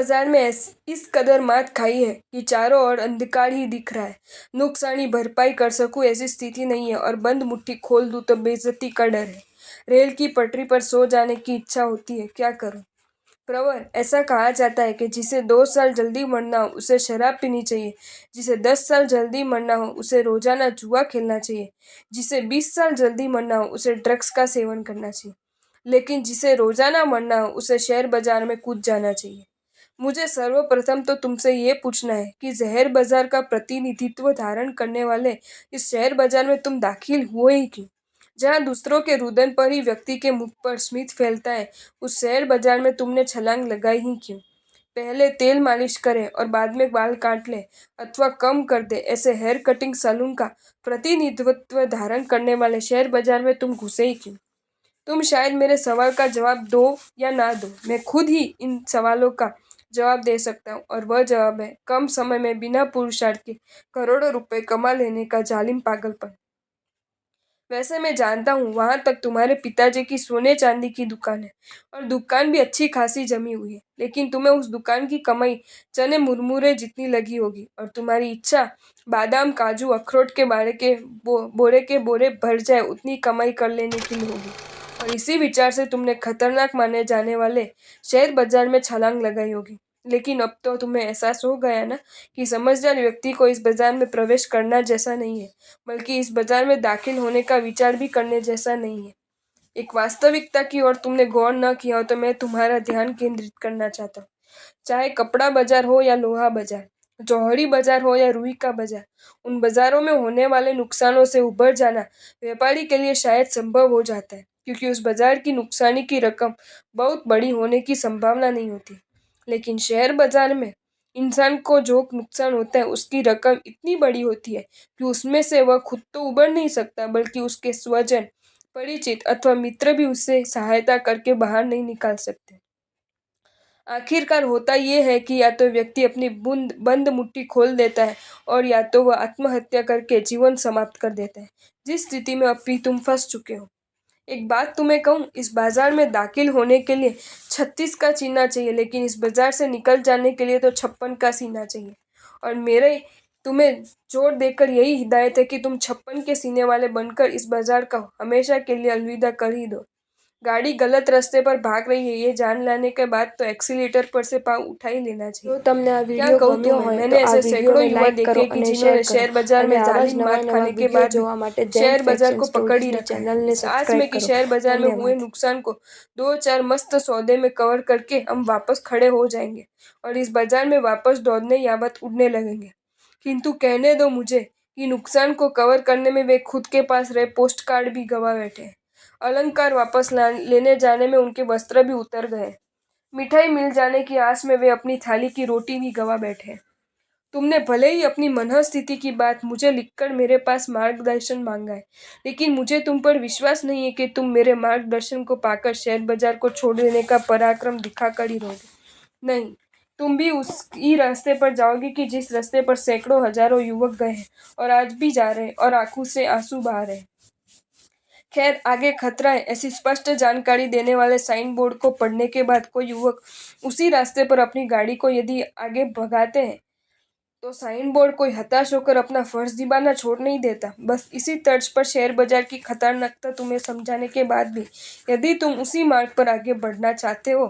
बाजार में इस कदर मात खाई है कि चारों ओर अंधकार ही दिख रहा है। नुकसानी भरपाई कर सकूं ऐसी स्थिति नहीं है और बंद मुट्ठी खोल दूं तो बेइज्जती का डर है। रेल की पटरी पर सो जाने की इच्छा होती है, क्या करूं? प्रवर, ऐसा कहा जाता है कि जिसे 2 साल जल्दी मरना हो उसे शराब पीनी चाहिए, जिसे 10 साल जल्दी मरना हो उसे रोजाना जुआ खेलना चाहिए, जिसे 20 साल जल्दी मरना हो उसे ड्रग्स का सेवन करना चाहिए, लेकिन जिसे रोजाना मरना हो उसे शेयर बाजार में कूद जाना चाहिए। मुझे सर्वप्रथम तो तुमसे ये पूछना है कि जहर बाजार का प्रतिनिधित्व धारण करने वाले इस शेयर बाजार में तुम दाखिल हुए ही क्यों? जहाँ दूसरों के रुदन पर ही व्यक्ति के मुख पर स्मित फैलता है, उस शेयर बाजार में तुमने छलांग लगाई ही क्यों? पहले तेल मालिश करे और बाद में बाल काट ले अथवा कम कर दे, ऐसे हेयर कटिंग सैलून का प्रतिनिधित्व धारण करने वाले शेयर बाजार में तुम घुसे ही क्यों? तुम शायद मेरे सवाल का जवाब दो या ना दो, मैं खुद ही इन सवालों का जवाब दे सकता हूँ, और वह जवाब है कम समय में बिना पुरुषार्थ के करोड़ों रुपए कमा लेने का जालिम पागलपन। वैसे मैं जानता हूँ वहां तक तुम्हारे पिताजी की सोने चांदी की दुकान है और दुकान भी अच्छी खासी जमी हुई है, लेकिन तुम्हें उस दुकान की कमाई चने मुरमुरे जितनी लगी होगी और तुम्हारी इच्छा बादाम काजू अखरोट के बोरे के बोरे भर जाए उतनी कमाई कर लेने की होगी। और इसी विचार से तुमने खतरनाक माने जाने वाले शेयर बाजार में छलांग लगाई होगी। लेकिन अब तो तुम्हें एहसास हो गया ना कि समझदार व्यक्ति को इस बाजार में प्रवेश करना जैसा नहीं है, बल्कि इस बाजार में दाखिल होने का विचार भी करने जैसा नहीं है। एक वास्तविकता की ओर तुमने गौर न किया हो तो मैं तुम्हारा ध्यान केंद्रित करना चाहता हूँ। चाहे कपड़ा बाजार हो या लोहा बाजार, जौहरी बाजार हो या रुई का बाजार, उन बाजारों में होने वाले नुकसानों से उबर जाना व्यापारी के लिए शायद संभव हो जाता है, क्योंकि उस बाजार की नुकसानी की रकम बहुत बड़ी होने की संभावना नहीं होती। लेकिन शेयर बाजार में इंसान को जो नुकसान होता है उसकी रकम इतनी बड़ी होती है कि उसमें से वह खुद तो उबर नहीं सकता, बल्कि उसके स्वजन, परिचित अथवा मित्र भी उससे सहायता करके बाहर नहीं निकाल सकते। आखिरकार होता ये है कि या तो व्यक्ति अपनी बंद मुट्ठी खोल देता है और या तो वह आत्महत्या करके जीवन समाप्त कर देता है, जिस स्थिति में अब भी तुम फंस चुके हो। एक बात तुम्हें कहूँ, इस बाजार में दाखिल होने के लिए 36 का सीना चाहिए, लेकिन इस बाजार से निकल जाने के लिए तो 56 का सीना चाहिए। और मेरे तुम्हें जोर देकर यही हिदायत है कि तुम 56 के सीने वाले बनकर इस बाजार का हमेशा के लिए अलविदा कर ही दो। गाड़ी गलत रास्ते पर भाग रही है ये जान लेने के बाद तो एक्सीलेटर पर से पाँव उठा ही लेना જો चाहिए। તમને આ क्या વિડીયો कहूँ ગમ્યો तुम्हें, હોય તો मैंने આ ऐसे सैकड़ों વિડીયોને युवा લાઈક કરો देखे कि અને શેર जिन्होंने કરો शेयर बाजार અને में આવા જ जालिम નવા मात નવા खाने के વિડીયો बाद भी જોવા માટે જૈન शेयर बाजार ફેક્ટ્સ को એન્ડ पकड़ ही સ્ટોરીઝની रखा है। ચેનલને इस आस સબસ્ક્રાઈબ में कि કરો। शेयर बाजार में हुए ધન્યવાદ। नुकसान को 2-4 मस्त सौदे में कवर करके हम वापस खड़े हो जाएंगे और इस बाजार में वापस दौड़ने यावत उड़ने लगेंगे। किंतु कहने दो मुझे कि नुकसान को कवर करने में वे खुद के पास रहे पोस्ट कार्ड भी गवा बैठे हैं। अलंकार वापस लेने जाने में उनके वस्त्र भी उतर गए। मिठाई मिल जाने की आस में वे अपनी थाली की रोटी भी गवा बैठे। तुमने भले ही अपनी मनःस्थिति की बात मुझे लिखकर मेरे पास मार्गदर्शन मांगा है, लेकिन मुझे तुम पर विश्वास नहीं है कि तुम मेरे मार्गदर्शन को पाकर शेयर बाजार को छोड़ देने का पराक्रम दिखाकर ही रहोगे। नहीं, तुम भी उसी रास्ते पर जाओगे कि जिस रास्ते पर सैकड़ों हजारों युवक गए हैं और आज भी जा रहे हैं और आंखों से आंसू बहा रहे हैं। खैर, आगे खतरा है ऐसी स्पष्ट जानकारी देने वाले साइन बोर्ड को पढ़ने के बाद कोई युवक उसी रास्ते पर अपनी गाड़ी को यदि आगे भगाते हैं तो साइन बोर्ड कोई हताश होकर अपना फर्ज निभाना छोड़ नहीं देता। बस इसी तर्ज पर शेयर बाजार की खतरनाकता तुम्हें समझाने के बाद भी यदि तुम उसी मार्ग पर आगे बढ़ना चाहते हो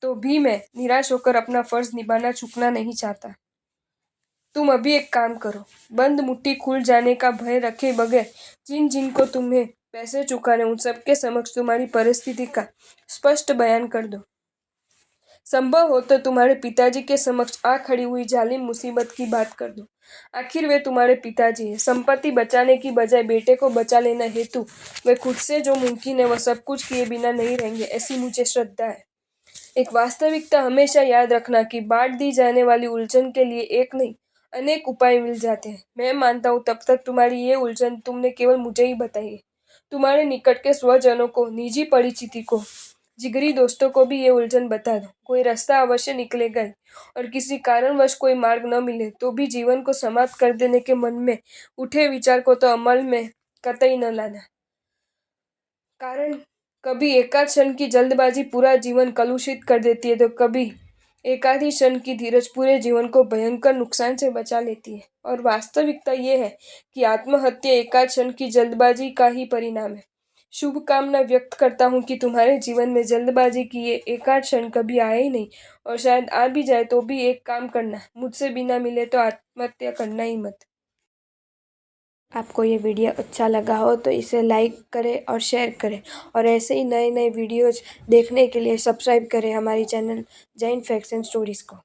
तो भी मैं निराश होकर अपना फर्ज निभाना चूकना नहीं चाहता। तुम अभी एक काम करो, बंद मुट्ठी खुल जाने का भय रखे बगैर जिन जिनको तुम्हें पैसे चुकाने उन सबके समक्ष तुम्हारी परिस्थिति का स्पष्ट बयान कर दो। संभव हो तो तुम्हारे पिताजी के समक्ष आ खड़ी हुई जालिम मुसीबत की बात कर दो। आखिर वे तुम्हारे पिताजी हैं। संपत्ति बचाने की बजाय बेटे को बचा लेना हेतु वे खुद से जो मुमकिन है वह सब कुछ किए बिना नहीं रहेंगे, ऐसी मुझे श्रद्धा है। एक वास्तविकता हमेशा याद रखना कि बांट दी जाने वाली उलझन के लिए एक नहीं अनेक उपाय मिल जाते हैं। मैं मानता हूँ तब तक तुम्हारी ये उलझन तुमने केवल मुझे ही बताई है। तुम्हारे निकट के स्वजनों को, निजी परिचिति को, जिगरी दोस्तों को भी ये उलझन बता दो। कोई रास्ता अवश्य निकलेगा ही, और किसी कारणवश कोई मार्ग न मिले तो भी जीवन को समाप्त कर देने के मन में उठे विचार को तो अमल में कतई न लाना। कारण कभी एकाध क्षण की जल्दबाजी पूरा जीवन कलुषित कर देती है तो कभी एक आधी क्षण की धीरज पूरे जीवन को भयंकर नुकसान से बचा लेती है। और वास्तविकता ये है कि आत्महत्या एकाध क्षण की जल्दबाजी का ही परिणाम है। शुभकामना व्यक्त करता हूँ कि तुम्हारे जीवन में जल्दबाजी की ये एकाध क्षण कभी आए ही नहीं, और शायद आ भी जाए तो भी एक काम करना, मुझसे बिना मिले तो आत्महत्या करना ही मत। आपको ये वीडियो अच्छा लगा हो तो इसे लाइक करें और शेयर करें, और ऐसे ही नए नए वीडियोज़ देखने के लिए सब्सक्राइब करें हमारी channel Jain facts and stories को।